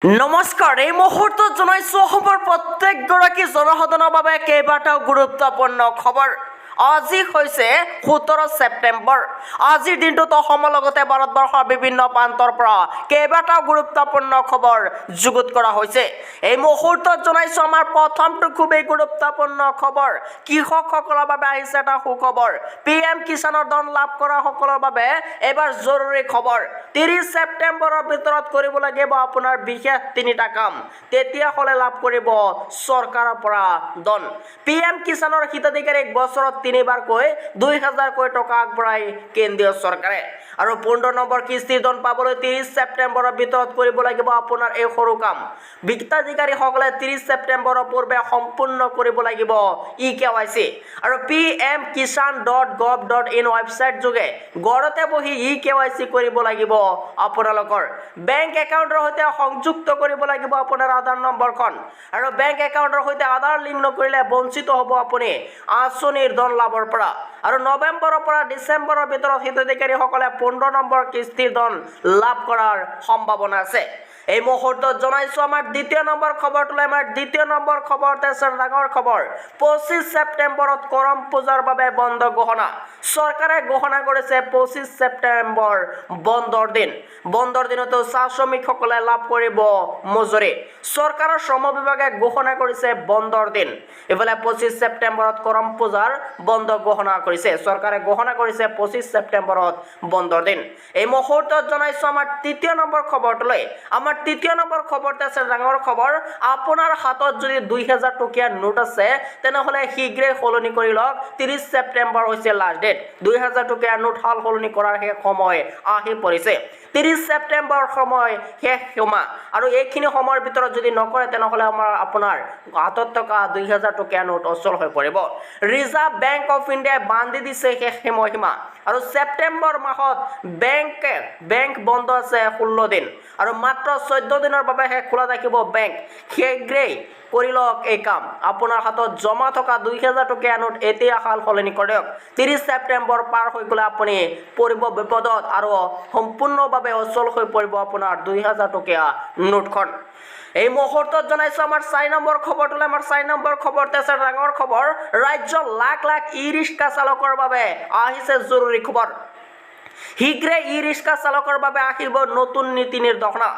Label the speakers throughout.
Speaker 1: নমস্কাৰ এই মুহূৰ্তত জনাইছো অসমৰ প্ৰত্যেকগৰাকী জনসাধাৰণৰ বাবে কেইবাটাও গুৰুত্বপূৰ্ণ খবৰ। আজি হৈছে 17 ছেপ্টেম্বৰ। আজিৰ দিনটোত অসমৰ লগতে ভাৰতবৰ্ষৰ বিভিন্ন প্ৰান্তৰ পৰা কেইবাটাও গুৰুত্বপূৰ্ণ খবৰ যুগুত কৰা হৈছে। এই মুহূৰ্তত জনাইছো আমাৰ প্ৰথমটো খুবেই গুৰুত্বপূৰ্ণ খবৰ। কৃষকসকলৰ বাবে আহিছে এটা সুখবৰ। PM কিষাণৰ ধন লাভ কৰা সকলৰ বাবে এবাৰ জৰুৰী খবৰ। 30 ছেপ্টেম্বৰৰ ভিতৰত কৰিব লাগিব আপোনাৰ বিশেষ তিনিটা কাম, তেতিয়া হলে লাভ কৰিব চৰকাৰৰ পৰা ধন। PM কিষাণৰ হিতাধিকাৰীক বছৰত 3বাৰকৈ 2000কৈ টকা আগবঢ়াই কেন্দ্ৰীয় চৰকাৰে। আৰু 15 নম্বৰ কিস্তিৰ ধন পাবলৈ 30 ছেপ্টেম্বৰৰ ভিতৰত কৰিব লাগিব আপোনাৰ এই সৰু কাম। হিতাধিকাৰীসকলে 30 ছেপ্টেম্বৰৰ পূৰ্বে সম্পূৰ্ণ কৰিব লাগিব eKYC আৰু pmkishan.gov.in ৱেবছাইট যোগে ঘৰতে বহি eKYC কৰিব লাগিব আপোনালোকৰ। বেংক একাউণ্টৰ সৈতে সংযুক্ত কৰিব লাগিব আপোনাৰ আধাৰ নম্বৰখন আৰু বেংক একাউণ্টৰ সৈতে আধাৰ লিংক নকৰিলে বঞ্চিত হ'ব আপুনি আঁচনিৰ ধন লাভৰ পৰা। আৰু নৱেম্বৰৰ পৰা ডিচেম্বৰৰ ভিতৰত হিতাধিকাৰীসকলে 15 নম্বৰ কিস্তিৰ ধন লাভ কৰাৰ সম্ভাৱনা আছে। এই মুহূৰ্তত জনাইছো আমাৰ দ্বিতীয় নম্বৰ খবৰটোলৈ। আমাৰ দ্বিতীয় নম্বৰ খবৰতে আছে ডাঙৰ খবৰ। 25 ছেপ্টেম্বৰত কৰম পূজাৰ বাবে বন্ধ ঘোষণা। চৰকাৰে ঘোষণা কৰিছে 25 ছেপ্টেম্বৰ বন্ধৰ দিন। বন্ধৰ দিনতো চাহ শ্ৰমিকসকলে লাভ কৰিব মজুৰি। চৰকাৰৰ শ্ৰম বিভাগে ঘোষণা কৰিছে বন্ধৰ দিন। ইফালে 25 ছেপ্টেম্বৰত কৰম পূজাৰ বন্ধ ঘোষণা কৰিছে। চৰকাৰে ঘোষণা কৰিছে 25 ছেপ্টেম্বৰত বন্ধৰ দিন। এই মুহূৰ্তত জনাইছো আমাৰ তৃতীয় নম্বৰ খবৰটোলৈ। আমাৰ তৃতীয় নম্বৰ খবৰতে আছে ডাঙৰ খবৰ। আপোনাৰ হাতত যদি 2000 টকীয়া নোট আছে তেনেহলে শীঘ্ৰে সলনি কৰি লওক। 30 ছেপ্টেম্বৰ হৈছে লাষ্ট ডেট। 2000 টকীয়া নোট সাল সলনি কৰাৰ শেষ সময় আহি পৰিছে। 30 ছেপ্টেম্বৰ সময় শেষ সীমা আৰু এইখিনি সময়ৰ ভিতৰত যদি নকৰে তেনেহলে আপোনাৰ হাতত থকা 2000 টকীয়া নোট অচল হৈ পৰিব। ৰিজাৰ্ভ বেংক অফ ইণ্ডিয়াই বান্ধি দিছে শেষ সময়সীমা আৰু ছেপ্টেম্বৰ মাহত বেংক বন্ধ আছে 16 দিন আৰু মাত্ৰ 14 দিনৰ বাবেহে খোলা থাকিব বেংক। শীঘ্ৰেই কৰি লওক এই কাম। আপোনাৰ হাতত জমা থকা 2000 টকীয়া নোট এতিয়া সাল সলনি কৰক। 30 ছেপ্টেম্বৰ পাৰ হৈ গ'লে আপুনি পৰিব বিপদত আৰু সম্পূৰ্ণভাৱে অচল হৈ পৰিব আপোনাৰ 2000 টকীয়া নোটখন। এই মুহূৰ্তত জনাইছো আমাৰ 4 নম্বৰ খবৰটোলৈ। আমাৰ 4 নম্বৰ খবৰতে আছে ডাঙৰ খবৰ। ৰাজ্যৰ লাখ লাখ ই-ৰিক্সা চালকৰ বাবে আহিছে জৰুৰী খবৰ। শীঘ্ৰে ই-ৰিক্সা চালকৰ বাবে আহিব নতুন নীতি নিৰ্দেশনা।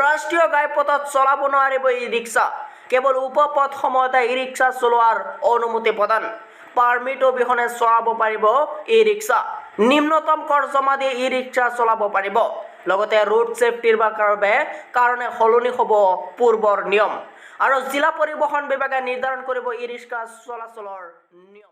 Speaker 1: ৰাষ্ট্ৰীয় ঘাইপথত চলাব নোৱাৰিব ই-ৰিক্সা। কেৱল উপপথ সময়তে ই-ৰিক্সা চলোৱাৰ অনুমতি প্ৰদান। পাৰ্মিট অবিহনে চলাব পাৰিব ই-ৰিক্সা। নিম্নতম কৰ জমা দি ই-ৰিক্সা চলাব পাৰিব। লগতে ৰোড ছেফটিৰ কাৰণে সলনি হ'ব পূৰ্বৰ নিয়ম আৰু জিলা পৰিবহণ বিভাগে নিৰ্ধাৰণ কৰিব ই-ৰিক্সা চলাচলৰ নিয়ম।